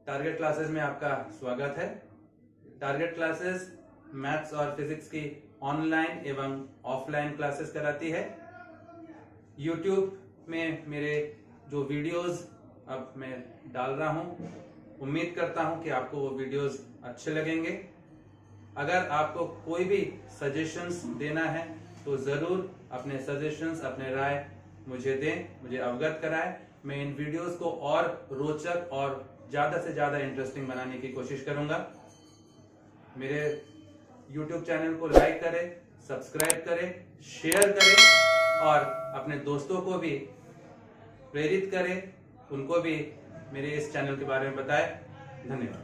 Target classes में आपका स्वागत है। टारगेट क्लासेस मैथ्स और फिजिक्स की ऑनलाइन एवं ऑफलाइन क्लासेस कराती है। यूट्यूब में मेरे जो वीडियोस अब मैं डाल रहा हूं, उम्मीद करता हूं कि आपको वो वीडियोस अच्छे लगेंगे। अगर आपको कोई भी सजेशंस देना है तो जरूर अपने सजेशंस, अपने राय मुझे दें, मुझे अवगत कराएं। मैं इन वीडियोस को और रोचक और ज्यादा से ज्यादा इंटरेस्टिंग बनाने की कोशिश करूंगा। मेरे YouTube चैनल को लाइक करें, सब्सक्राइब करें, शेयर करें और अपने दोस्तों को भी प्रेरित करें, उनको भी मेरे इस चैनल के बारे में बताएं। धन्यवाद।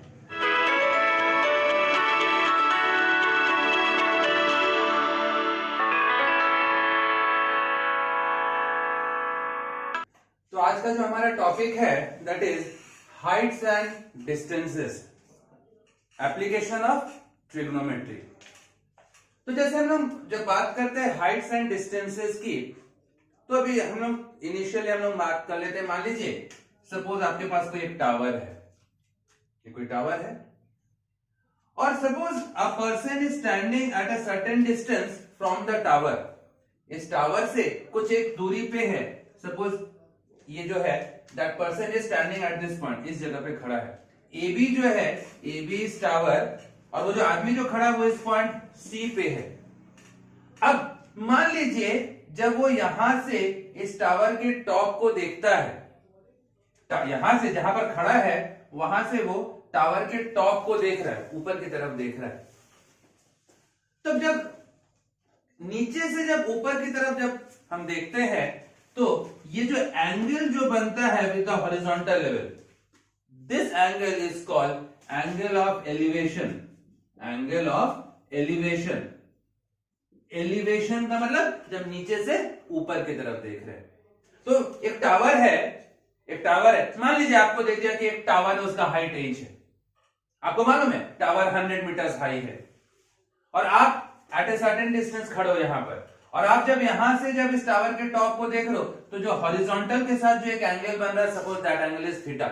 तो आज का जो हमारा टॉपिक है that is Heights and distances, application of trigonometry. तो जैसे हम लोग जब बात करते हैं हाइट्स एंड डिस्टेंसेस की, तो अभी हम लोग इनिशियली बात कर लेते हैं। मान लीजिए सपोज आपके पास कोई एक टावर है, ये कोई टावर है और suppose a person is standing at a certain distance from the tower. इस टावर से कुछ एक दूरी पे है, सपोज ये जो है that person is standing at this point, इस जगह पे खड़ा है। ए बी जो है, ए बी इस टावर, और वो जो आदमी जो खड़ा है वो इस पॉइंट सी पे है। अब मान लीजिए जब वो यहां से इस टावर के टॉप को देखता है, यहां से जहां पर खड़ा है वहां से वो टावर के टॉप को देख रहा है, ऊपर की तरफ देख रहा है। तब जब नीचे से जब ऊपर की तरफ जब हम देखते हैं तो ये जो एंगल जो बनता है with the horizontal level, this angle is called angle of elevation. Angle of elevation, elevation का मतलब जब नीचे से ऊपर की तरफ देख रहे हैं। तो एक टावर है, एक टावर है, मान लीजिए आपको देख दिया कि एक टावर है, उसका हाइट एच है। आपको मालूम है टावर 100 मीटर्स हाई है और आप एट ए सर्टेन डिस्टेंस खड़े हो यहां पर, और आप जब यहां से जब इस टावर के टॉप को देख रहे हो तो जो हॉरिजॉन्टल के साथ जो एक एंगल बन रहा है, suppose that angle is theta.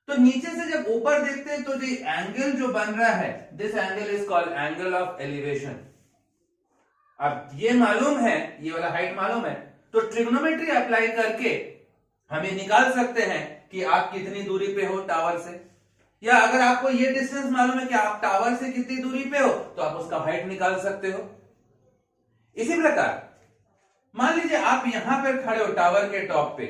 तो नीचे से जब ऊपर देखते हैं तो जो एंगल जो बन रहा है, this angle is called angle of elevation. अब ये मालूम है, ये वाला हाइट मालूम है, तो ट्रिग्नोमेट्री अप्लाई करके हम ये निकाल सकते हैं कि आप कितनी दूरी पे हो टावर से, या अगर आपको ये डिस्टेंस मालूम है कि आप टावर से कितनी दूरी पे हो तो आप उसका हाइट निकाल सकते हो। इसी प्रकार मान लीजिए आप यहां पर खड़े हो टावर के टॉप पे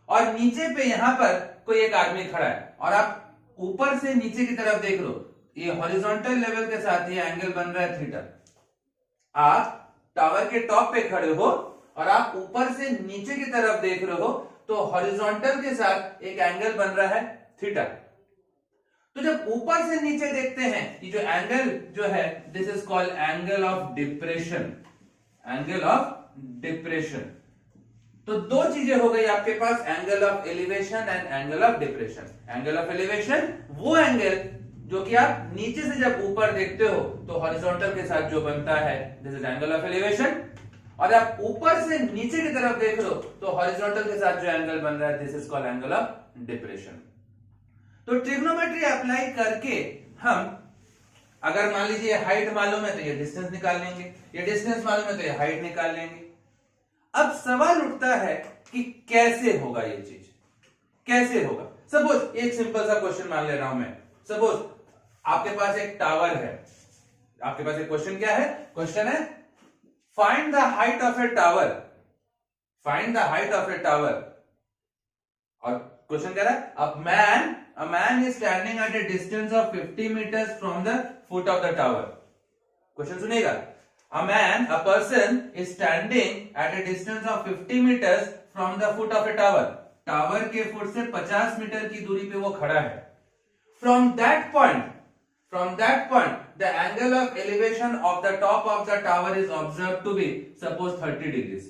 और नीचे पे यहां पर कोई एक आदमी खड़ा है और आप ऊपर से नीचे की तरफ देख लो, ये हॉरिजॉन्टल लेवल के साथ ये एंगल बन रहा है थीटा। आप टावर के टॉप पे खड़े हो और आप ऊपर से नीचे की तरफ देख रहे हो तो हॉरिजॉन्टल के साथ एक एंगल बन रहा है थीटा। तो जब ऊपर से नीचे देखते हैं, ये जो एंगल जो है this is called angle of depression. Angle of depression. तो दो चीजें हो गई आपके पास, angle of elevation and angle of depression. Angle of elevation वो एंगल जो कि आप नीचे से जब ऊपर देखते हो तो हॉरिजॉन्टल के साथ जो बनता है this is angle of elevation, और आप ऊपर से नीचे की तरफ देख रहे हो तो हॉरिजॉन्टल के साथ जो एंगल बन रहा है this is called angle of depression. तो ट्रिग्नोमेट्री अप्लाई करके हम अगर मान लीजिए हाइट मालूम है तो ये डिस्टेंस निकाल लेंगे, ये डिस्टेंस मालूम है तो ये हाइट निकाल लेंगे। अब सवाल उठता है कि कैसे होगा ये चीज, कैसे होगा। सपोज एक सिंपल सा क्वेश्चन मान ले रहा हूं मैं। सपोज आपके पास एक टावर है, आपके पास एक क्वेश्चन क्या है, क्वेश्चन है find the height of a tower, find the height of a tower. और क्वेश्चन कह रहा है a man is standing at a distance of 50 meters from the foot of the tower. Question सुनिएगा, a person is standing at a distance of 50 meters from the foot of a tower. Tower के foot से 50 metre की दूरी पे वो खड़ा है। From that point, the angle of elevation of the top of the tower is observed to be suppose 30 degrees.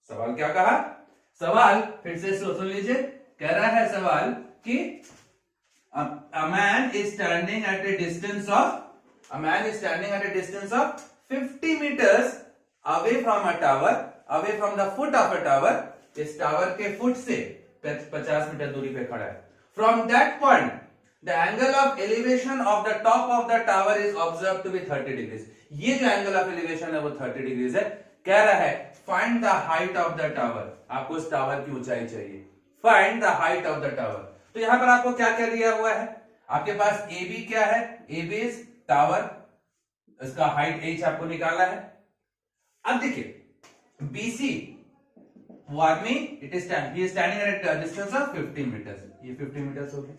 सवाल क्या कहा, सवाल फिर से सुन लीजिए, कह रहा है सवाल कि a man is standing at a distance of 50 meters away from a tower, away from the foot of a tower. इस टावर के फुट से 50 मीटर दूरी पे खड़ा है। From that point the angle of elevation of the top of the tower is observe to be 30 degrees. ये जो angle of elevation है वो 30 डिग्रीज है। कह रहा है find the height of the tower, आपको उस टावर की ऊंचाई चाहिए। Find the height of the tower. तो यहां पर आपको क्या क्या दिया हुआ है, आपके पास ए बी क्या है, ए बी इज टावर, इसका हाइट h आपको निकालना है। अब देखिए BC वो आदमी it is he is standing at a distance of 15 metres, ये 15 मीटर्स हो गया।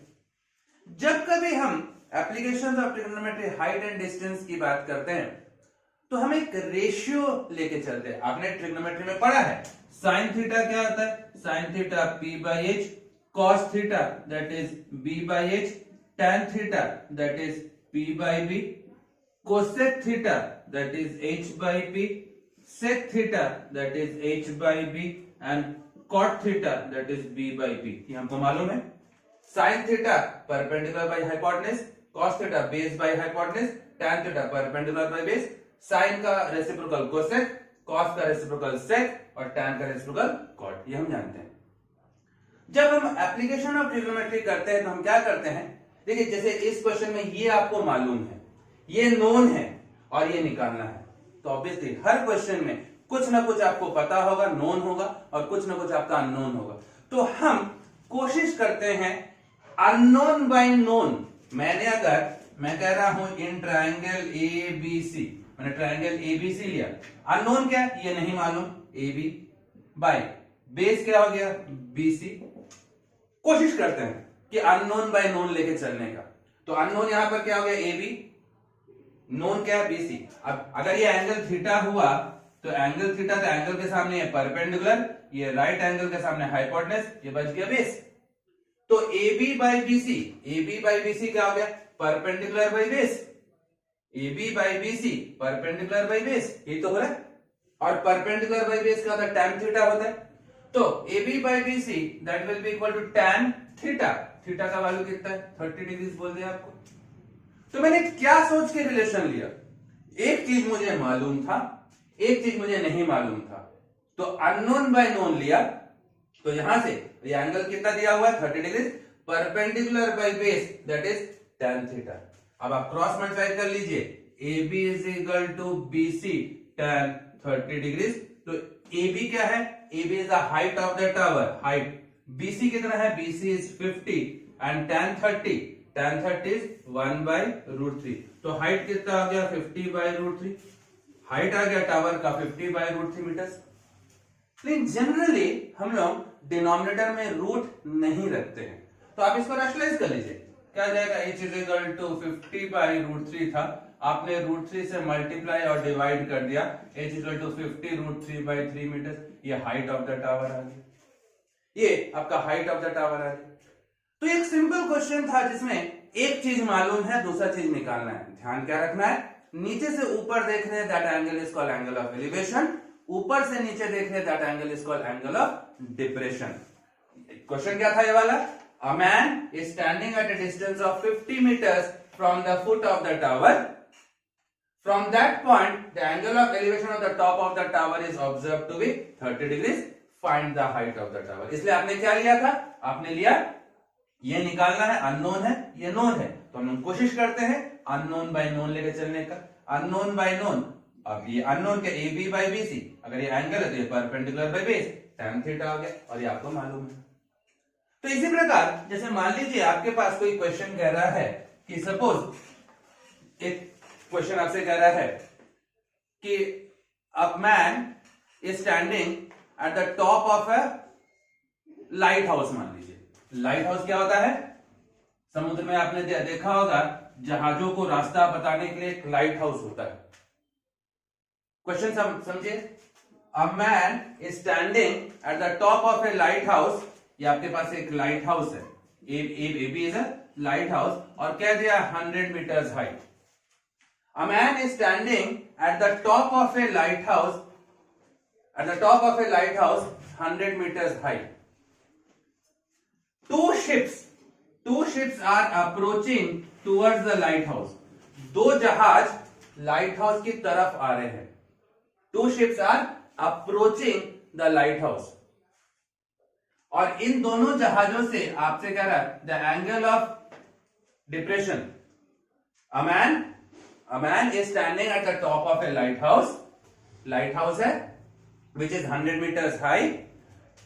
जब कभी हम applications of trigonometry height and distance की बात करते हैं तो हम एक रेशियो लेके चलते हैं। आपने ट्रिग्नोमेट्री में पढ़ा है साइन थीटा क्या होता है, sine theta P by H, cos theta that is B by H, tan theta that is P by B, cosec theta that is H by P, sec theta that is H by B and cot theta that is B by P। ये हमको मालूम है। sin theta perpendicular by hypotenuse, cos theta base by hypotenuse, tan theta perpendicular by base, sin का reciprocal cosec, cos का reciprocal sec और tan का reciprocal cot, ये हम जानते हैं। जब हम एप्लीकेशन ऑफ ट्रिग्नोमेट्री करते हैं तो हम क्या करते हैं, देखिए जैसे इस क्वेश्चन में ये आपको मालूम है, ये नोन है और ये निकालना है, तो ऑब्वियसली हर क्वेश्चन में कुछ ना कुछ आपको पता होगा, नोन होगा और कुछ ना कुछ आपका अननोन होगा। तो हम कोशिश करते हैं अननोन बाय नोन। मैं कह रहा हूं इन ट्रायंगल ABC, मैंने ट्रायंगल ABC लिया, अननोन क्या है ये नहीं मालूम, AB बाय बेस क्या हो गया BC। कोशिश करते हैं कि अननोन बाय नोन लेके चलने का। तो अननोन यहां पर क्या हो गया AB, नोन क्या है BC। अब अगर ये एंगल थीटा हुआ तो एंगल थीटा तो एंगल के सामने है परपेंडिकुलर, ये राइट एंगल के सामने हाइपोटेनस, ये बच गया बेस। तो AB by BC, AB by BC क्या हो गया perpendicular by base, AB by BC perpendicular by base, ये तो हो रहा है। और परपेंडिकुलर बाय बेस का होता है tan थीटा होता है। तो AB by BC that will be equal to tan theta, theta का वैल्यू कितना है 30 डिग्री बोल दिया आपको। तो मैंने क्या सोच के रिलेशन लिया, एक चीज मुझे मालूम था, एक चीज मुझे नहीं मालूम था, तो अननोन बाय नोन लिया। तो यहां से ये एंगल कितना दिया हुआ है 30 degree, perpendicular by base that is tan theta. अब आप क्रॉस मल्टीप्लाई कर लीजिए, AB is equal to BC tan 30 degree. तो AB क्या है, AB is the height of the tower, height. BC कितना है, BC is 50 and tan 30 is 1 by √3। तो हाइट कितना आ गया 50 by √3, हाइट आ गया टावर का 50 by √3 मीटर्स। लेकिन जनरली हम लोग डिनोमिनेटर में रूट नहीं रखते हैं, तो आप इसको रैशनलाइज कर लीजिए, क्या जाएगा h is equal to 50 by √3 था, आपने √3 से मल्टीप्लाई और डिवाइड कर दिया, h is equal to 50 √3 by 3 metres, ये हाइट ऑफ द टावर आ गया, ये आपका हाइट ऑफ द टावर आ गया। तो एक सिंपल क्वेश्चन था जिसमें एक चीज मालूम है, दूसरा चीज निकालना है। ध्यान क्या रखना है, नीचे से ऊपर देख रहे हैं that angle is called angle of elevation, ऊपर से नीचे देख रहे हैं that angle is called angle of depression. Question क्या था ये वाला, a man is standing at a distance of 50 metres from the foot of the tower, from that point the angle of elevation of the top of the tower is observe to be 30 degrees, find the height of the tower. इसलिए आपने क्या लिया था, आपने लिया ये निकालना है, अननोन है ये नोन है, तो हम कोशिश करते हैं अननोन बाय नोन लेके चलने का। अननोन बाय नोन, अब ये अननोन के AB by BC, अगर ये एंगल है तो ये perpendicular by base tan theta हो गया, और ये आपको मालूम है। तो इसी प्रकार जैसे मान लीजिए आपके पास कोई क्वेश्चन कह रहा है कि सपोज एक क्वेश्चन आपसे कह रहा है कि अ man is standing at the top of a light house. मान लीजिए लाइट हाउस क्या होता है, समुद्र में आपने देखा होगा जहाजों को रास्ता बताने के लिए एक लाइट हाउस होता है। क्वेश्चन समझिए, a man is standing at the top of a lighthouse, ये आपके पास एक लाइट हाउस है, AB is a lighthouse, और कह दिया 100 meters height. A man is standing at the top of a lighthouse, at the top of a lighthouse 100 meters high. Two ships are approaching towards the lighthouse. दो जहाज light house की तरफ आ रहे हैं. Two ships are approaching the lighthouse. और इन दोनों जहाजों से आपसे कह रहा है the angle of depression, a man is standing at the top of a lighthouse है which is 100 meters high,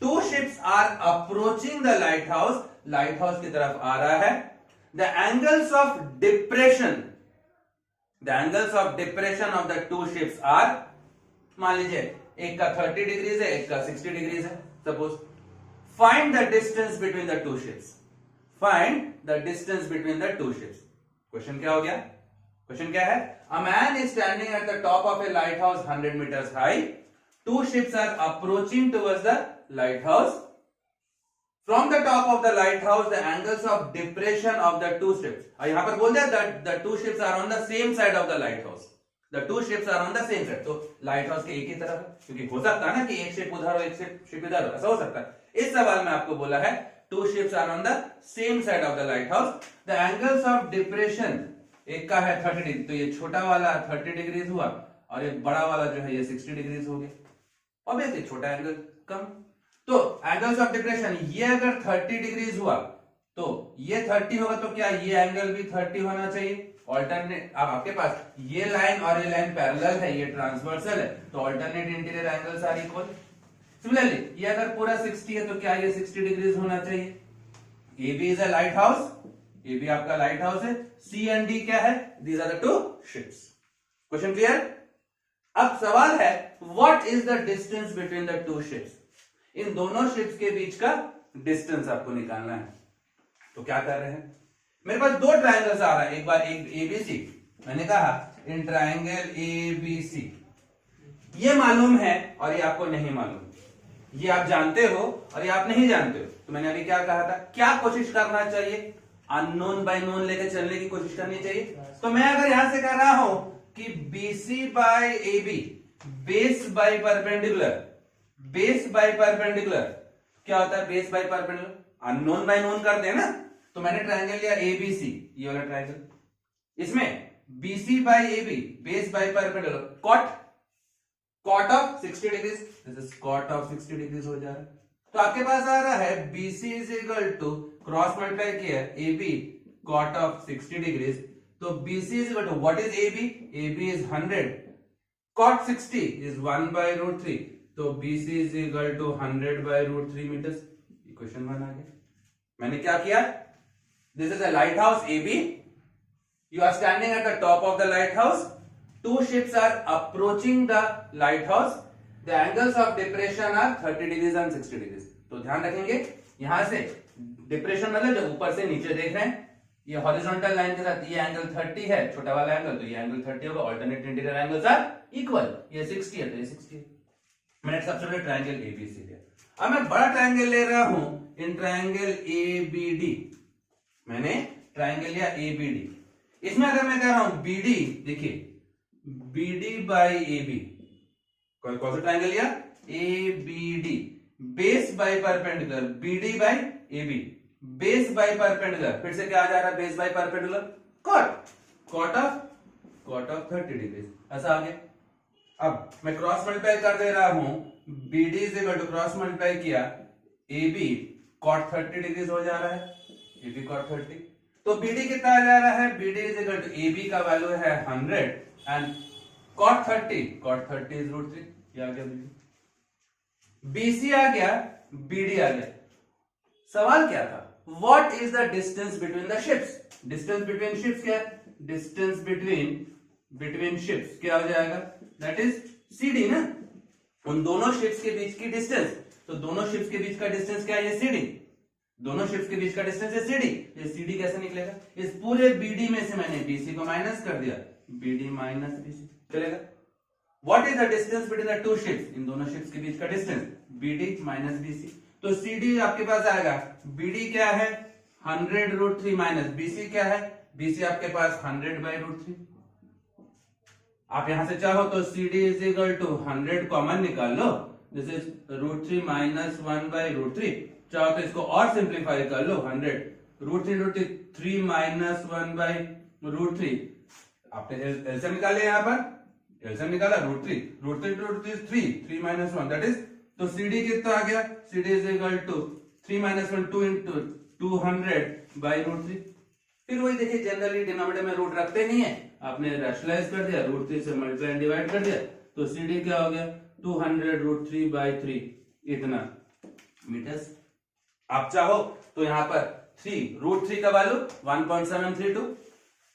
two ships are approaching the lighthouse की तरफ आ रहा है, the angles of depression of the two ships are, मान लीजिए एक का 30 डिग्रीज है, एक का 60 डिग्रीज है suppose, find the distance between the two ships. Question क्या हो गया? क्वेश्चन क्या है? A man is standing at the top of a lighthouse 100 meters high, two ships are approaching towards the lighthouse, from the top of the lighthouse the angles of depression of the two ships, और यहां पर बोल दिया the two ships are on the same side of the lighthouse, the two ships are on the same side, तो lighthouse के एक ही तरफ है, क्योंकि हो सकता है ना कि एक शिप उधर हो एक शिप इधर हो, ऐसा हो सकता है। इस सवाल में आपको बोला है two ships are on the same side of the lighthouse, the angles of depression, एक का है 30 डिग्री, तो ये छोटा वाला 30 डिग्रीज हुआ और ये बड़ा वाला जो है ये 60 डिग्रीज हो गया, ऑब्वियसली छोटा एंगल कम, तो एंगल्स ऑफ डिप्रेशन, ये अगर 30 डिग्रीज हुआ तो ये 30 होगा, तो क्या ये एंगल भी 30 होना चाहिए? ऑल्टरनेट, अब आपके पास ये लाइन और ये लाइन पैरेलल है, ये ट्रांसवर्सल है, तो alternate interior angles are equal. Similarly ये अगर पूरा 60 है तो क्या ये 60 डिग्रीज होना चाहिए? A B is a lighthouse, A B आपका लाइट हाउस है, सी एंड डी क्या है? These are the two ships. Question clear? अब सवाल है what is the distance between the two ships, इन दोनों शिप्स के बीच का डिस्टेंस आपको निकालना है। तो क्या कर रहे हैं, मेरे पास दो ट्रायंगल्स आ रहा है, एक बार एक एबीसी, मैंने कहा इन ट्रायंगल एबीसी, ये मालूम है और ये आपको नहीं मालूम, ये आप जानते हो और ये आप नहीं जानते हो, तो मैंने अभी क्या कहा था, क्या कोशिश करना चाहिए? अननोन बाय नोन लेकर चलने की कोशिश करनी चाहिए। तो मैं अगर यहां से कह रहा हूं कि BC by AB, base by perpendicular, क्या होता है base by perpendicular? Unknown by known करते हैं ना, तो मैंने ट्रायंगल लिया ABC, ये वाला ट्रायंगल, इसमें BC by AB, base by perpendicular, cot of 60 degrees, this is cot of 60 degrees हो जा रहा है, तो आपके पास आ रहा है BC is equal to cross multiply किया AB कॉट ऑफ 60 डिग्रीज, तो BC is equal to what is AB is 100, cot 60 is 1/√3, तो BC is equal to 100/√3 meters. Equation 1 आ गया। मैंने क्या किया, this is a lighthouse AB, you are standing at the top of the lighthouse, two ships are approaching the lighthouse, the angles of depression are 30 degrees and 60 degrees. तो ध्यान रखेंगे यहां से depression मतलब जब ऊपर से नीचे देख रहे हैं, ये हॉरिजॉन्टल लाइन के साथ ये एंगल 30 है, छोटा वाला एंगल, तो ये एंगल 30 होगा, alternate interior angles are equal, ये 60 है तो ये 60 है। मैंने सबसे पहले ट्रायंगल एबीसी लिया, अब मैं बड़ा ट्रायंगल ले रहा हूं इन ट्रायंगल एबीडी, मैंने ट्रायंगल लिया एबीडी, इसमें अगर मैं कह रहा हूं बीडी, देखिए बीडी बाय एबी, कौन सा ट्रायंगल लिया? ABD, base by perpendicular, BD by AB, base by perpendicular, फिर से क्या आ जा रहा है base by perpendicular, cot of 30 degrees, ऐसा आ गया। अब मैं क्रॉस मल्टीप्लाई कर दे रहा हूं, BD is equal to cross multiply किया एबी कॉट 30 डिग्रीज हो जा रहा है, एबी कॉट 30, तो बीडी कितना आ जा रहा है, BD is equal to AB का वैल्यू है 100 एंड cot 30 इज √3, ये आ गया बीडी, बीसी आ गया, बीडी आ गया। सवाल क्या था, what is the distance between the ships, distance between ships क्या है, डिस्टेंस बिटवीन शिप्स क्या हो जाएगा, दैट इज CD ना, उन दोनों शिप्स के बीच की डिस्टेंस, तो दोनों शिप्स के बीच का डिस्टेंस क्या है, ये CD, दोनों शिप्स के बीच का डिस्टेंस है CD, ये CD कैसे निकलेगा, इस पूरे BD में से मैंने BC को माइनस कर दिया, BD माइनस BC चलेगा। What is the distance between the two ships, इन दोनों शिप्स के बीच का डिस्टेंस, BD माइनस BC, तो CD आपके पास आएगा, BD क्या है 100√3 माइनस BC क्या है, BC आपके पास 100/√3, आप यहां से चाहो तो CD is equal to 100 common निकाल लो, दिस इज √3 माइनस 1/√3, चाहो तो इसको और सिंप्लीफाई कर लो, 100 3 माइनस 1/√3, आपने एलसीएम निकाले, यहां पर एलसीएम निकाला √3 3 माइनस 1 दैट इज, तो CD कितना आ गया, CD is equal to 3 minus 1 2 into 200/√3। फिर वही देखिए जनरली डिनोमिनेटर में रूट रखते नहीं है, आपने रैशनलाइज कर दिया, √3 से मल्टीप्लाई एंड डिवाइड कर दिया, तो CD क्या हो गया 200√3/3 इतना मीटर्स। आप चाहो तो यहां पर √3 का वैल्यू 1.732,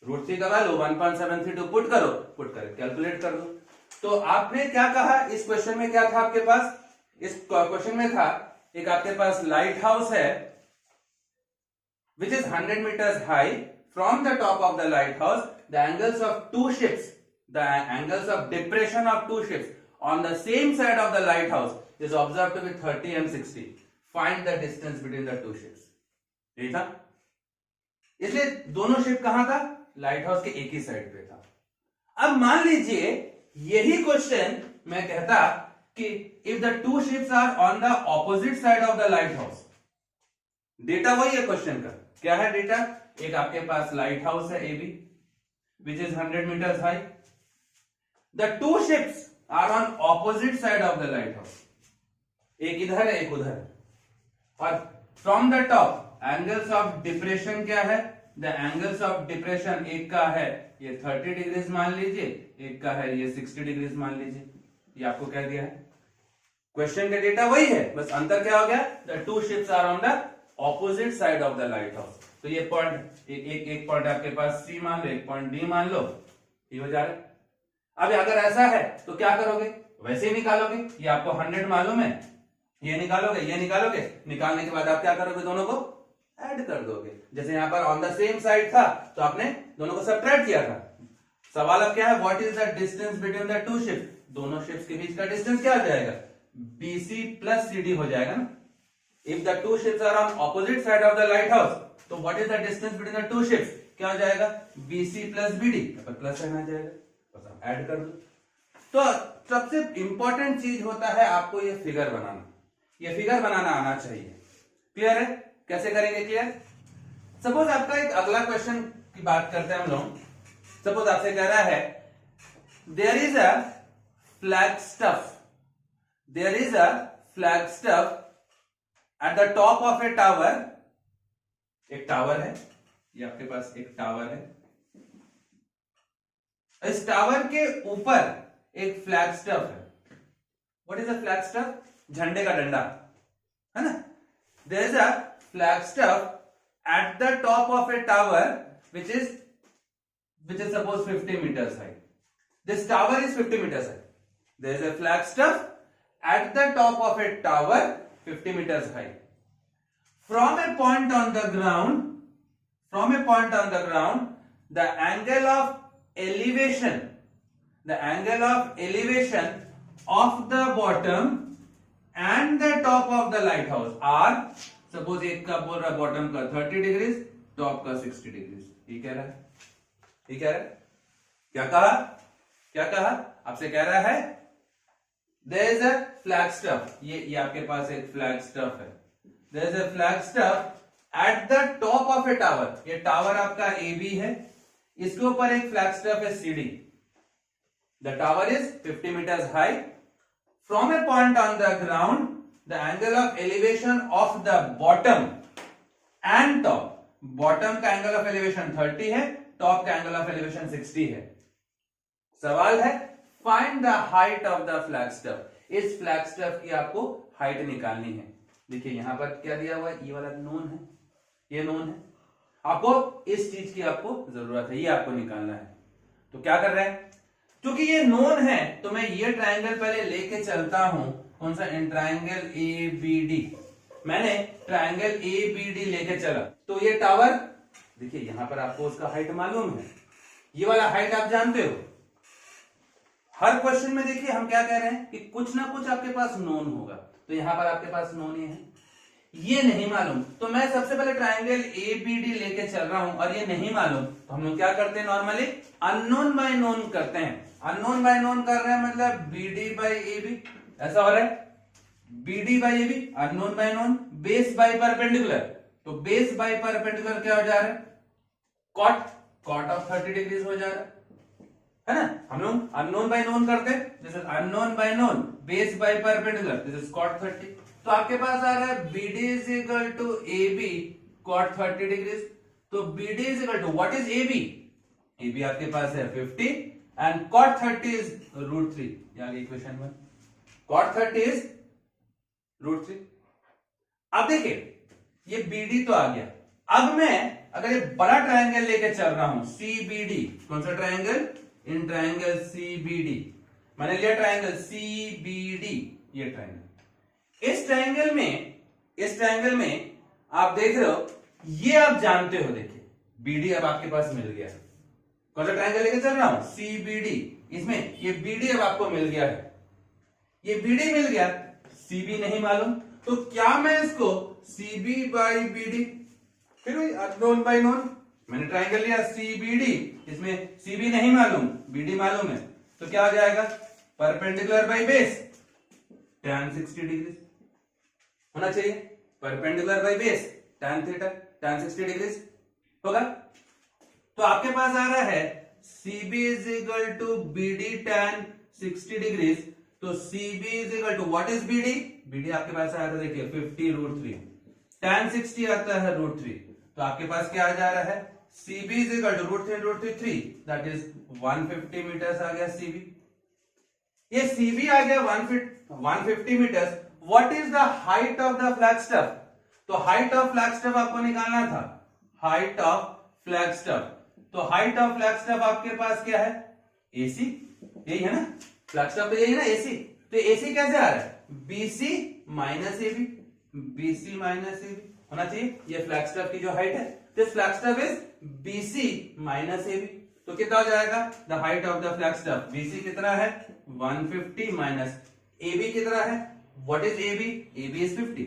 √3 का वैल्यू 1.732 पुट करो, पुट कर कैलकुलेट कर दो। तो आपने क्या कहा इस क्वेश्चन में, क्या था आपके पास, इस क्वेश्चन में था एक आपके पास लाइट हाउस है which is 100 meters high. From the top of the lighthouse, the angles of two ships, the angles of depression of two ships on the same side of the lighthouse is observed to be 30 and 60. Find the distance between the two ships. यही था, इसलिए दोनों ship कहां था, light house के एक ही side पे था। अब मान लीजिए यही क्वेश्चन मैं कहता कि if the two ships are on the opposite side of the lighthouse, data वही है क्वेश्चन का, क्या है डेटा, एक आपके पास लाइट हाउस है AB which is 100 meters high. The two ships are on opposite side of the lighthouse. एक इधर है एक उधर, और from the top angles of depression क्या है, the angles of depression एक का है ये 30 डिग्रीज मान लीजिए, एक का है ये 60 डिग्रीज मान लीजिए। ये आपको कह दिया है, क्वेश्चन का डेटा वही है, बस अंतर क्या हो गया, the two ships are on the opposite side of the light house. तो ये पॉइंट एक पॉइंट आपके पास सी मान लो, एक पॉइंट डी मान लो, ये हो जा रहा है। अब अगर ऐसा है तो क्या करोगे, वैसे ही निकालोगे, ये आपको 100 मालूम है, ये निकालोगे, ये निकालोगे, निकालने के बाद आप क्या करोगे, दोनों को ऐड कर दोगे। जैसे यहां पर ऑन द सेम साइड था तो आपने दोनों को सब्ट्रैक्ट किया था। सवाल अब क्या है, what is the distance between the two ships, दोनों शिप्स के बीच का डिस्टेंस क्या हो जाएगा, BC प्लस CD हो जाएगा ना। If the two ships are on opposite side of the lighthouse, तो what is the distance between the two ships, क्या हो जाएगा, BC प्लस BD, प्लस रहना जाएगा, बस आप ऐड कर दो। तो सबसे इंपॉर्टेंट चीज होता है आपको ये फिगर बनाना, ये फिगर बनाना आना चाहिए। क्लियर है, कैसे करेंगे क्लियर। सपोज आपका एक अगला क्वेश्चन की बात करते हैं हम लोग। सपोज आपसे कह रहा है there is a flag staff, there is a flag staff at the top of a tower, एक टावर है, ये आपके पास एक टावर है, इस टावर के ऊपर एक फ्लैग स्टफ है। What is a flag staff, झंडे का डंडा है ना। There is a flag staff at the top of a tower which is suppose 50 meters high. This tower is 50 meters high. There is a flag stuff at the top of a tower 50 meters high. From a point on the ground, the angle of elevation of the bottom and the top of the lighthouse are, suppose एक का बोल रहा bottom का 30 degrees, top का 60 degrees. ये कह रहा है, ये कह रहा है, क्या कहा आपसे कह रहा है there is a flag stuff, ये आपके पास एक फ्लैग स्टफ है, there is a flag stuff at the top of a tower, ये टावर आपका AB है, इसके ऊपर एक फ्लैग स्टफ है CD, the tower is 50 meters high, from a point on the ground the angle of elevation of the bottom and top, bottom का angle of elevation 30 है, top का angle of elevation 60 है। सवाल है find the height of the flag stuff, इस flag stuff की आपको height निकालनी है। देखिए यहां पर क्या दिया हुआ है, ये वाला नोन है, ये नोन है, आपको इस चीज की आपको जरूरत है, ये आपको निकालना है। तो क्या कर रहे हैं, क्योंकि ये नोन है तो मैं ये ट्रायंगल पहले लेके चलता हूं, कौन सा, इन ट्रायंगल ABD, मैंने ट्रायंगल ABD लेके चला, तो ये टावर देखिए यहां पर आपको उसका हाइट मालूम है, ये वाला हाइट आप जानते हो। हर क्वेश्चन में देखिए हम क्या कह रहे हैं कि कुछ ना कुछ आपके पास नोन होगा, तो यहां पर आपके पास नोन ये है, ये नहीं मालूम, तो मैं सबसे पहले ट्रायंगल ABD लेके चल रहा हूं और ये नहीं मालूम, तो हम लोग क्या करते हैं, नॉर्मली अननोन बाय नोन करते हैं। अननोन बाय नोन कर रहे हैं मतलब BD बाय AB, ऐसा हो रहा है, BD by AB, unknown by known, base by perpendicular, तो बेस बाय परपेंडिकुलर क्या हो जा रहा है, कॉट ऑफ 30 डिग्रीज हो जा रहा है ना। हम लोग अननोन बाय नोन करते हैं, this is unknown by known, base by perpendicular, this is cot 30। तो आपके पास आ रहा है BD is equal to AB cot 30 degrees. तो BD is equal to what is AB? AB आपके पास है 50 एंड cot 30 इज √3। ये आ गई इक्वेशन 1। cot 30 is √3। अब देखिए ये BD तो आ गया। अब मैं अगर ये बड़ा ट्रायंगल लेके चल रहा हूं CBD, कौन सा ट्रायंगल? इन ट्रायंगल CBD मैंने लिया ट्रायंगल CBD, ये ट्रायंगल। इस ट्रायंगल में आप देख रहे हो, ये आप जानते हो, देखिए BD अब आपके पास मिल गया। कौन सा ट्रायंगल लेके चल रहा हूं? CBD। इसमें ये BD अब आपको मिल गया है। ये BD मिल गया, CB नहीं मालूम, तो क्या मैं इसको CB बाई BD, फिर वही नोन बाई नोन, मैंने ट्रायंगल लिया CBD, इसमें CB नहीं मालूम, BD मालूम है, तो क्या हो जाएगा? Perpendicular by base tan 60 degree होना चाहिए। Perpendicular by base tan theta, tan 60 degree होगा। तो आपके पास आ रहा है CB is equal to BD tan 60 degree. तो CB is equal to what is BD? BD आपके पास आया था, देखिए 50 √3, tan 60 आता है √3, तो आपके पास क्या आ जा रहा है? CB is equal to √3 that is 150 metres आ गया CB। ये CB आ गया 150 metres. What is the height of the flagstaff? तो हाइट ऑफ फ्लैग स्टफ आपको निकालना था, हाइट ऑफ फ्लैग स्टफ। तो हाइट ऑफ फ्लैग स्टफ आपके पास क्या है? AC, यही है ना, फ्लैग स्टफ तो यही है ना AC। तो AC कैसे आ रहा है? BC minus AB, BC minus AB होना चाहिए। ये फ्लैग स्टफ की जो हाइट है, this flag stuff is BC minus AB। तो कितना हो जाएगा? The height of the flag stuff, BC कितना है? 150 माइनस AB कितना है? What is AB? AB is 50,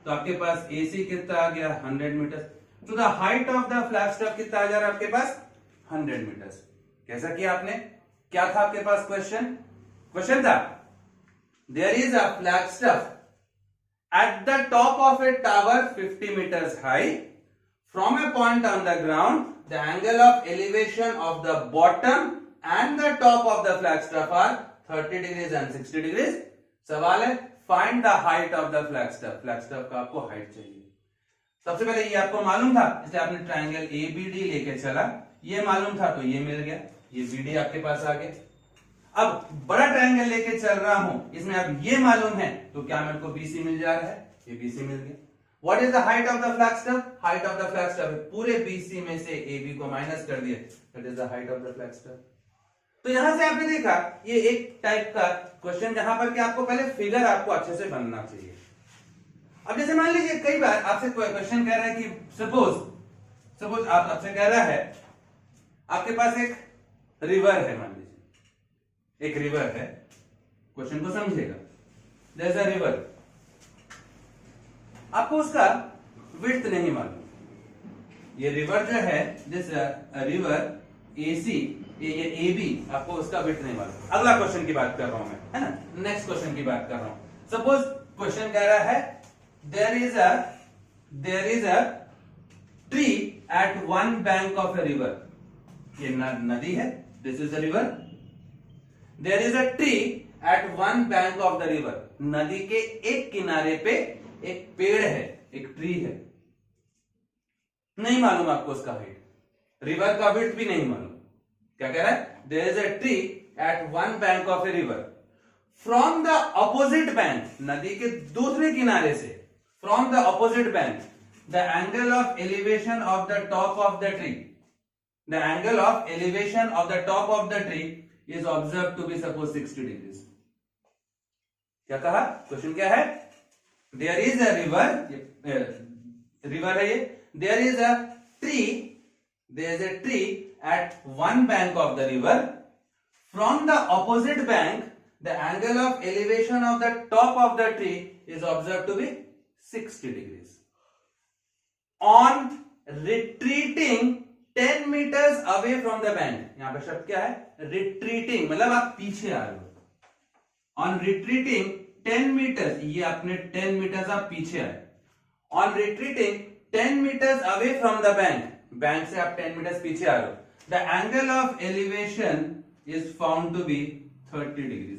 तो आपके पास AC कितना आ गया? 100 मीटर। तो the height of the flag stuff कितना आ जा रहा है आपके पास? 100 मीटर्स। कैसा किया आपने? क्या था आपके पास क्वेश्चन था, there is a flag staff at the top of a tower 50 meters high, from a point on the ground, the angle of elevation of the bottom and the top of the flagstaff are 30 degrees and 60 degrees. सवाल है find the height of the flagstaff। flagstaff का आपको height चाहिए। सबसे पहले ये आपको मालूम था, इसलिए आपने ट्रायंगल ABD लेके चला, ये मालूम था तो ये मिल गया, ये BD आपके पास आ गया। अब बड़ा ट्रायंगल लेके चल रहा हूं, इसमें अब ये मालूम है, तो क्या मेरे को BC मिल जा रहा है? ये BC मिल गया। What is the height of the flag stuff? Height of the flag stuff पूरे BC में से AB को माइनस कर दिया, that is the height of the flagstaff. तो यहां से आपने देखा ये एक टाइप का क्वेश्चन जहां पर कि आपको पहले फिगर आपको अच्छे से बनना चाहिए। अब जैसे मान लीजिए कई बार आपसे क्वेश्चन कह रहा है कि सपोज आपसे कह रहा है, आपके पास एक रिवर है, मान लीजिए एक रिवर है, क्वेश्चन को समझिएगा। देयर इज अ रिवर, आपको उसका विड्थ नहीं मालूम। ये रिवर जो है, दिस रिवर AC, ये AB, आपको उसका विड्थ नहीं मालूम। अगला क्वेश्चन की बात कर रहा हूं मैं, है ना, नेक्स्ट क्वेश्चन की बात कर रहा हूं। सपोज क्वेश्चन कह रहा है there is a tree at one bank of a river. ये नदी है, this is the river. There is a tree at one bank of the river. नदी के एक किनारे पे एक पेड़ है, एक ट्री है, नहीं मालूम आपको उसका हाइट, रिवर का विड्थ भी नहीं मालूम। क्या कह रहा है? There is a tree at one bank of a river. From the opposite bank, नदी के दूसरे किनारे से, from the opposite bank, the angle of elevation of the top of the tree, the angle of elevation of the top of the tree is observed to be suppose 60 degrees. क्या कहा? Question क्या है? There is a river, river है ये, there is a tree at one bank of the river. From the opposite bank, the angle of elevation of the top of the tree is observed to be 60 degrees. On retreating 10 meters away from the bank, यहां पे शब्द क्या है? Retreating, मतलब आप पीछे आ रहे हो। ऑन रिट्रीटिंग 10 मीटर्स, ये अपने 10 मीटर्स आप पीछे आए। On retreating 10 meters away from the bank, bank से आप 10 meters पीछे आ रहे हो, the angle of elevation is found to be 30 degrees. 30 degree.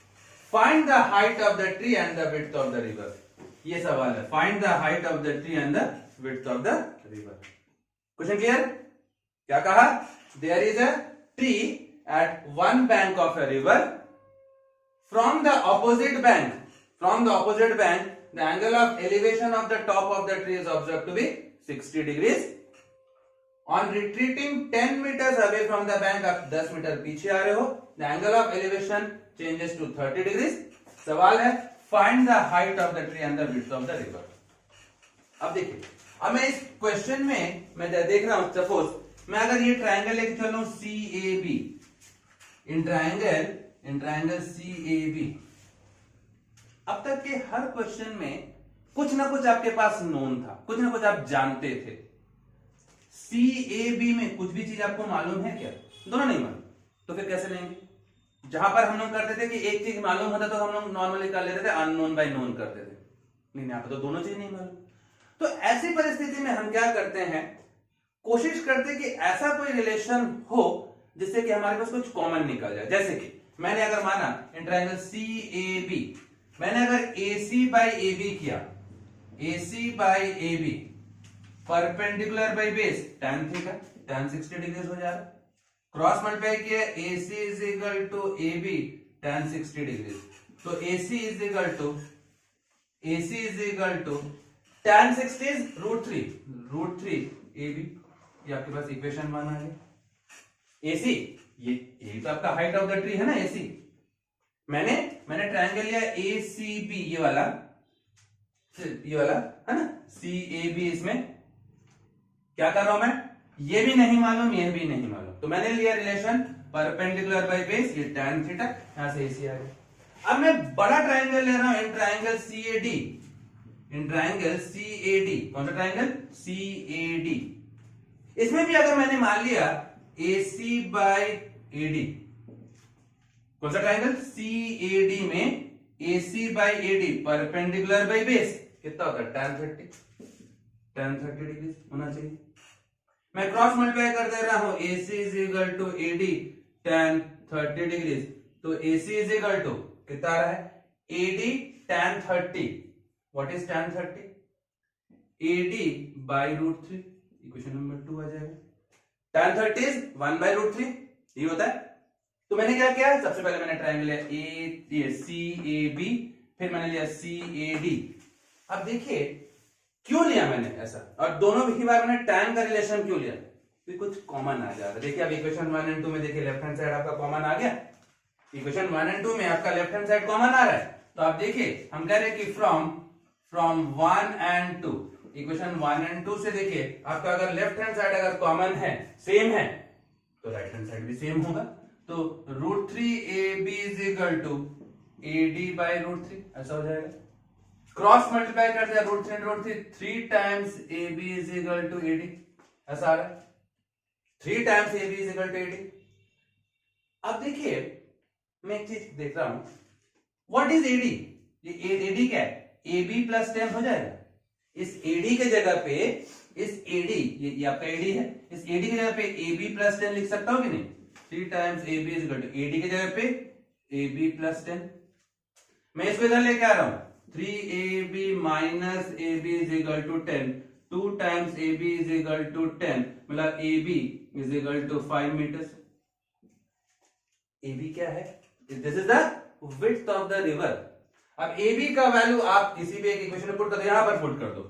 30 degree find the height of the tree and the width of the river. ये सवाल है, find the height of the tree and the width of the river. Question clear? क्या कहा? There is a tree at one bank of a river, from the opposite bank the angle of elevation of the top of the tree is observed to be 60 degrees. On retreating 10 meters away from the bank, आप 10 metre पीछे आ रहे हो, the angle of elevation changes to 30 degrees. सवाल है find the height of the tree and the width of the river. अब देखिए, अब मैं इस क्वेश्चन में मैं देख रहा हूं, सपोज मैं अगर ये ट्राइंगल लेके चलूं CAB, इन ट्राइंगल CAB, अब तक के हर क्वेश्चन में कुछ ना कुछ आपके पास नोन था, कुछ ना कुछ आप जानते थे। CAB में कुछ भी चीज आपको मालूम है क्या? दोनों नहीं मालूम, तो फिर कैसे लेंगे? जहां पर हम लोग करते थे कि एक चीज मालूम होता तो हम लोग नॉर्मली कर लेते थे, अननोन बाय नोन करते थे। नहीं, यहाँ पे तो दोनों चीज नहीं मालूम। तो ऐसी परिस्थिति में हम क्या करते हैं, कोशिश करते कि ऐसा कोई रिलेशन हो जिससे कि हमारे पास कुछ कॉमन निकल जाए। जैसे कि मैंने अगर माना इन ट्राइंगल CAB, मैंने अगर AC बाई AB किया, AC by AB perpendicular by base tan theta, tan 60 degree हो जा रहा है। क्रॉस मल्टीप्लाई किया AC is equal to AB tan 60 degree, तो AC is equal to tan 60 is √3 AB। ये आपके पास इक्वेशन 1 आ गया। AC ये तो आपका हाइट ऑफ द ट्री है ना AC। मैंने ट्रायंगल लिया ACB, ये वाला है ना, CAB। इसमें क्या कर रहा हूं मैं, ये भी नहीं मालूम, ये भी नहीं मालूम, तो मैंने लिया रिलेशन परपेंडिकुलर बाय बेस, ये tan थीटा, यहां से AC आ गया। अब मैं बड़ा ट्रायंगल ले रहा हूं, इन ट्रायंगल CAD, कौन सा ट्रायंगल? CAD। इसमें भी अगर मैंने मान लिया AC बाय AD, कौन सा ट्रायंगल? CAD में AC by AD perpendicular by base कितना होता है? tan 30 डिग्री होना चाहिए। मैं क्रॉस मल्टीप्लाई कर दे रहा हूं, AC is equal to AD tan 30 degree, तो AC इज इक्वल टू कितना आ रहा है? AD tan 30। What is tan 30? AD by √3, equation number 2 आ जाएगा। tan 30 इज 1 बाई √3, ये होता है। तो मैंने क्या किया, सबसे पहले मैंने ट्रायंगल लिया CAB, फिर मैंने लिया CAD। अब देखिए क्यों लिया मैंने ऐसा, और दोनों ही बार मैंने tan का रिलेशन क्यों लिया? तो कुछ कॉमन आ जा रहा है। देखिए अब इक्वेशन 1 और 2 में देखिए लेफ्ट हैंड साइड आपका कॉमन आ गया। इक्वेशन 1 और 2 में आपका लेफ्ट हैंड साइड कॉमन आ रहा है। तो आप देखिए हम कह रहे हैं कि फ्रॉम 1 और 2, इक्वेशन 1 और 2 से देखिए आपका अगर लेफ्ट हैंड साइड अगर कॉमन है, सेम है, तो राइट हैंड साइड भी सेम होगा। तो √3AB is equal to AD by √3, ऐसा हो जाएगा। क्रॉस मल्टीप्लाई कर दिया √3 3 times AB is equal to AD, ऐसा आ रहा है। 3 times AB is equal to AD। अब देखिए मैं एक चीज देख रहा हूं, व्हाट इज AD? ये AD क्या है? AB प्लस 10 हो जाएगा। इस AD के जगह पे, इस AD, ये आपका AD है, इस AD की जगह पे AB प्लस 10 लिख सकता हूं कि नहीं? 3 times AB is equal to AD की जगह पे AB प्लस 10। मैं इसको इधर लेके आ रहा हूं, 3AB minus AB is equal to 10, 2 times AB is equal to 10, मतलब AB is equal to 5 meters. AB क्या है? This is the width of the river. अब AB का वैल्यू आप किसी भी एक इक्वेशन में पुट कर दो, यहां पर पुट कर दो,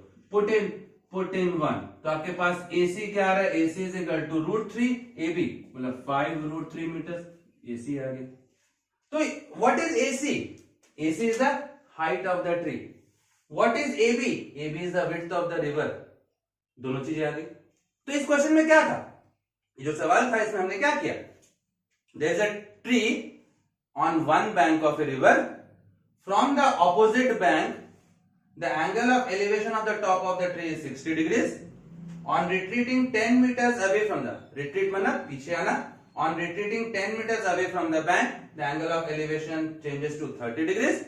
पुट इन 1, तो आपके पास AC क्या आ रहा है? AC is equal to √3 AB, मतलब 5 √3 मीटर्स AC आ गया। तो what is AC? AC is the height of the tree. What is AB? AB is the width of the river. दोनों चीजें आ गई। तो इस क्वेश्चन में क्या था, ये जो सवाल था इसमें हमने क्या किया, there is a tree on one bank of a river, from the opposite bank the angle of elevation of the top of the tree is 60 degrees. On retreating 10 meters away from the, retreat मतलब पीछे आना, on retreating 10 meters away from the bank, the angle of elevation changes to 30 degrees.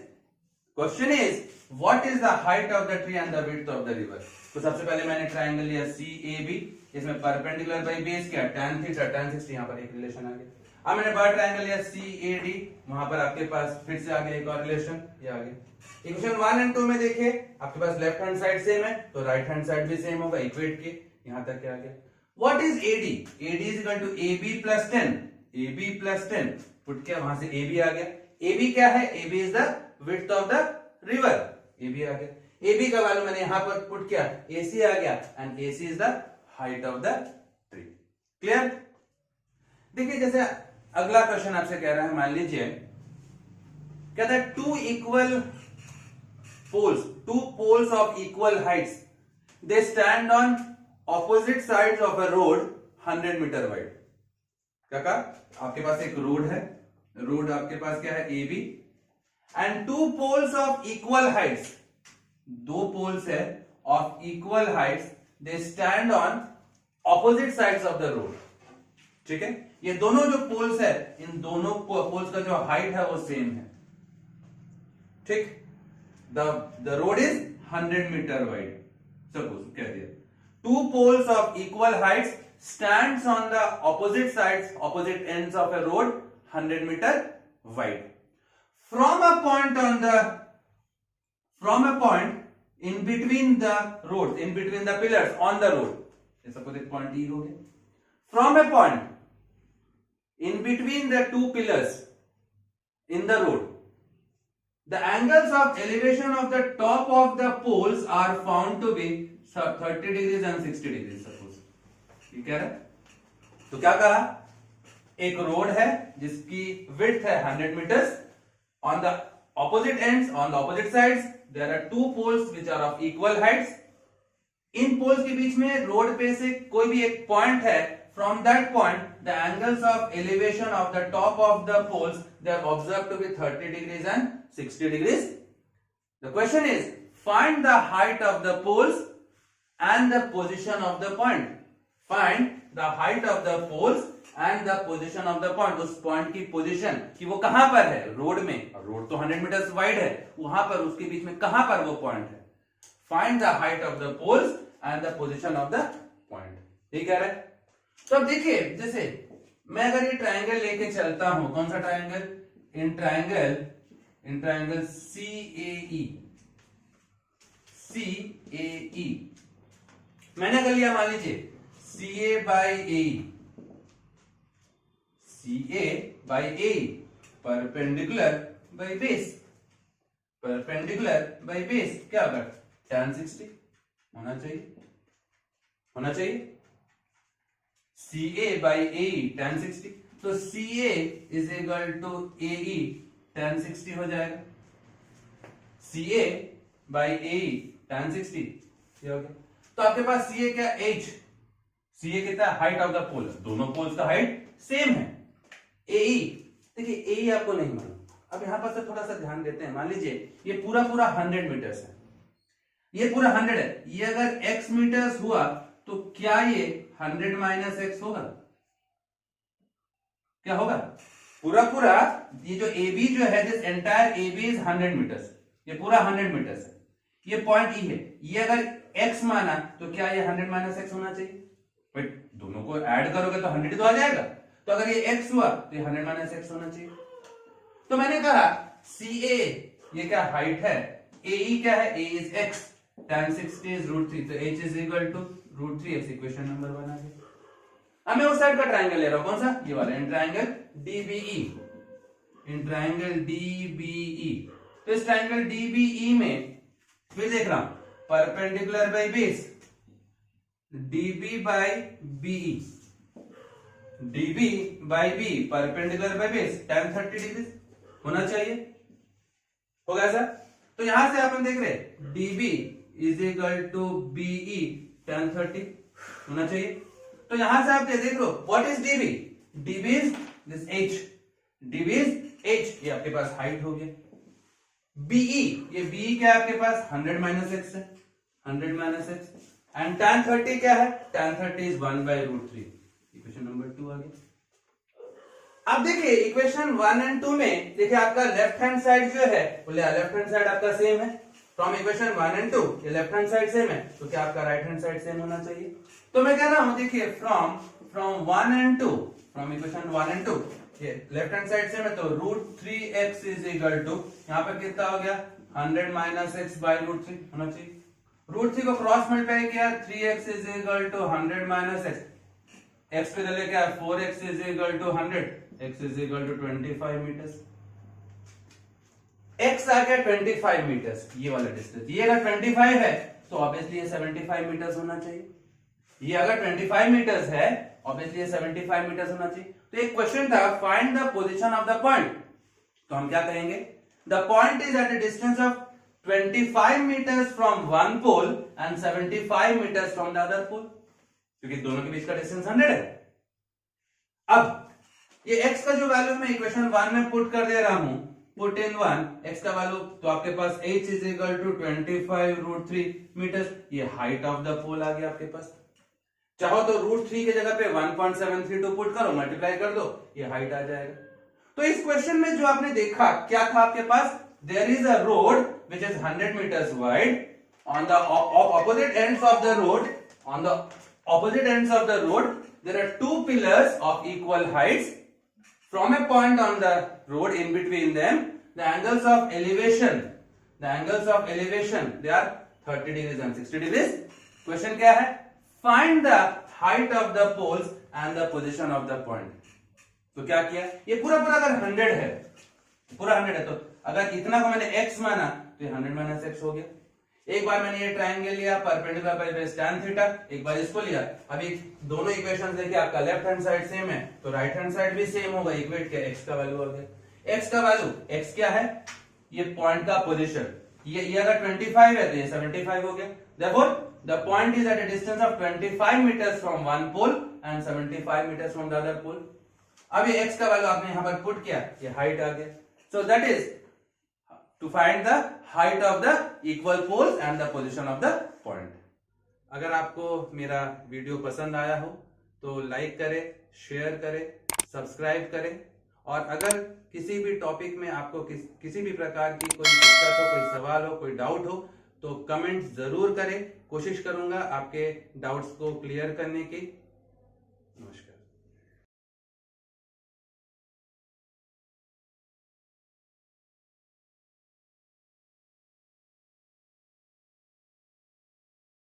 Question is, what is the height of the tree and the width of the river? तो सबसे पहले मैंने triangle लिया CAB, इसमें perpendicular by base क्या, tan theta, tan 60, यहाँ पर एक रिलेशन आ गया। अब मैंने बड़ा ट्रायंगल लिया CAD, वहां पर आपके पास फिर से आ गया एक और रिलेशन, ये आ गया। इक्वेशन 1 एंड 2 में देखिए आपके पास लेफ्ट हैंड साइड सेम है तो राइट हैंड साइड भी सेम होगा, इक्वेट के यहां तक क्या आ गया। What is AD? AD is equal to AB plus 10, AB plus 10 put किया, वहां से AB आ गया। AB क्या है? AB is the width of the river, AB आ गया। AB का वैल्यू मैंने यहां पर पुट किया, AC आ गया and AC is the height of the tree. Clear? देखिए जैसे अगला क्वेश्चन आपसे कह रहा है, मान लीजिए कहता है two equal poles, two poles of equal heights, they stand on opposite sides of a road 100 meter wide. क्या कहा? आपके पास एक रोड है, रोड आपके पास क्या है AB, and two poles of equal heights, दो पोल्स है of equal heights, they stand on opposite sides of the road. ठीक है, ये दोनों जो पोल्स है, इन दोनों पोल्स का जो हाइट है वो सेम है। ठीक, the road is 100 meter wide, suppose कह दिया two poles of equal heights stands on the opposite sides, opposite ends of a road 100 meter wide. From a point in between the roads, in between the pillars on the road, suppose एक point E हो गया, from a point in between the two pillars in the road, the angles of elevation of the top of the poles are found to be 30 degrees and 60 degree suppose. ठीक है, तो क्या कहा? एक road है जिसकी विड्थ है 100 meters, on the opposite ends, on the opposite sides there are two poles which are of equal heights. इन पोल्स के बीच में रोड पे से कोई भी एक पॉइंट है, from that point the angles of elevation of the top of the poles they are observed to be 30 degrees and 60 degrees. The question is find the height of the poles and the position of the point. Find the height of the poles and the position of the point. उस point की position कि वो कहां पर है road में, और road तो 100 मीटर वाइड है, वहां पर उसके बीच में कहां पर वो point है। Find the height of the poles and the position of the point. ठीक है? तो अब देखिए, जैसे मैं अगर ये ट्रायंगल लेके चलता हूं, कौन सा ट्रायंगल? इन ट्रायंगल CAE मैंने कर लिया, मान लीजिए CA by AE perpendicular by base, perpendicular by base क्या होगा? tan 60 होना चाहिए CA by AE tan 60, तो CA is equal to AE tan 60 हो जाएगा। CA by AE tan 60 ये हो गया। तो आपके पास CA क्या? H, CA कितना? हाइट ऑफ द पोल, दोनों पोल्स का हाइट सेम है। AE, देखिए AE आपको नहीं मालूम, अब यहां पर से थोड़ा सा ध्यान देते हैं। मान लीजिए ये पूरा 100 मीटर्स है, ये पूरा 100 है, ये अगर x मीटर्स हुआ तो क्या ये 100 माइनस x होगा? क्या होगा? पूरा ये जो AB जो है, this entire AB is 100 meters, ये पूरा 100 मीटर्स है, ये पॉइंट E है, ये अगर x माना तो क्या ये 100 माइनस x होना चाहिए? भाई दोनों को ऐड करोगे तो 100 तो आ जाएगा, तो अगर ये x हुआ तो ये 100 माइनस x होना चाहिए। तो मैंने कहा CA ये क्या हाइट है, AE क्या है? A is x, tan 60 is √3, तो h is equal to √3x, equation number 1 आ गया। अब मैं उस साइड का ट्रायंगल ले रहा हूं, कौन सा? ये वाला, इन ट्रायंगल DBE। तो इस ट्रायंगल DBE में फिर देख रहा हूं perpendicular by base, DB by BE perpendicular by base tan 30 degree होना चाहिए, होगा सर? तो यहां से अपन देख रहे DB is equal to BE tan 30 होना चाहिए। तो यहां से आप देख लो, what is DB? DB is this H, DB is H, ये आपके पास हाइट हो गया। BE, ये BE क्या है आपके पास? 100 माइनस x है, 100 माइनस x, एंड tan 30 क्या है? tan 30 is 1 by √3, equation number 2 आ गया। अब देखिए इक्वेशन 1 एंड 2 में देखिए आपका लेफ्ट हैंड साइड जो है, बोले लेफ्ट हैंड साइड आपका सेम है, फ्रॉम इक्वेशन 1 एंड 2 ये लेफ्ट हैंड साइड सेम है, तो क्या आपका राइट हैंड साइड सेम होना चाहिए? तो मैं कह रहा हूं देखिए from 1 and 2, from equation 1 and 2 ये लेफ्ट हैंड साइड से में तो √3x इज इक्वल टू यहाँ पर कितना हो गया 100 माइनस एक्स बाई √3 होना चाहिए। √3 को क्रॉस मल्टीप्लाई किया 3x is equal to 100 minus x पे ले क्या 4x is equal to 100 x is equal to 25 meters. x आ गया 25 मीटर्स ये वाला डिस्टेंस। ये अगर 25 है तो ऑब्वियसली ये 75 मीटर्स होना चाहिए। ये अगर 25 मीटर्स है ऑब्वियसली ये 75 मीटर्स होना चाहिए। तो एक क्वेश्चन था find the position of the point, तो हम क्या कहेंगे the point is at a distance of 25 meters from one pole and 75 meters from the other pole, क्योंकि दोनों के बीच का डिस्टेंस 100 है। अब ये x का जो वैल्यू मैं इक्वेशन 1 में पुट कर दे रहा हूं, पुट इन 1 x का वैल्यू, तो आपके पास h is equal to 25 √3 meter, ये हाइट ऑफ द पोल आ गया आपके पास। चाहो तो √3 की जगह पे 1.732 पुट करो, मल्टीप्लाई कर दो, ये हाइट आ जाएगा। तो इस क्वेश्चन में जो आपने देखा क्या था आपके पास, there is a road which is 100 meters wide. On the opposite ends of the road, there are two pillars of equal heights. From a point on the road, in between them, the angles of elevation, they are 30 degrees and 60 degrees. Question क्या है? Find the height of the poles and the position of the point. तो क्या किया, ये पूरा अगर 100 है, पूरा 100 है, तो अगर इतना को मैंने x माना तो 100 माइनस x हो गया। एक बार मैंने ये ट्राइंगल लिया perpendicular by base tan theta, एक बार इसको लिया। अभी दोनों इक्वेशंस देखिए, आपका लेफ्ट हैंड साइड सेम है तो राइट हैंड साइड भी सेम होगा। इक्वेट किया, x का वैल्यू हो गया। x का वैल्यू, x क्या है, ये पॉइंट का पोजीशन, ये अगर 25 है तो ये 75 हो गया। Therefore the point is at a distance of 25 metres from one pole and 75 metres from the other pole. अब ये x का वैल्यू आपने यहां पर पुट किया, ये हाइट आ गया। So that is to find the height of the equal poles and the position of the point. अगर आपको मेरा वीडियो पसंद आया हो तो लाइक करें, शेयर करें, सब्सक्राइब करें, और अगर किसी भी टॉपिक में आपको किसी भी प्रकार की कोई दिक्कत हो, कोई सवाल हो, कोई डाउट हो तो कमेंट जरूर करें। कोशिश करूंगा आपके डाउट्स को क्लियर करने की। नमस्कार।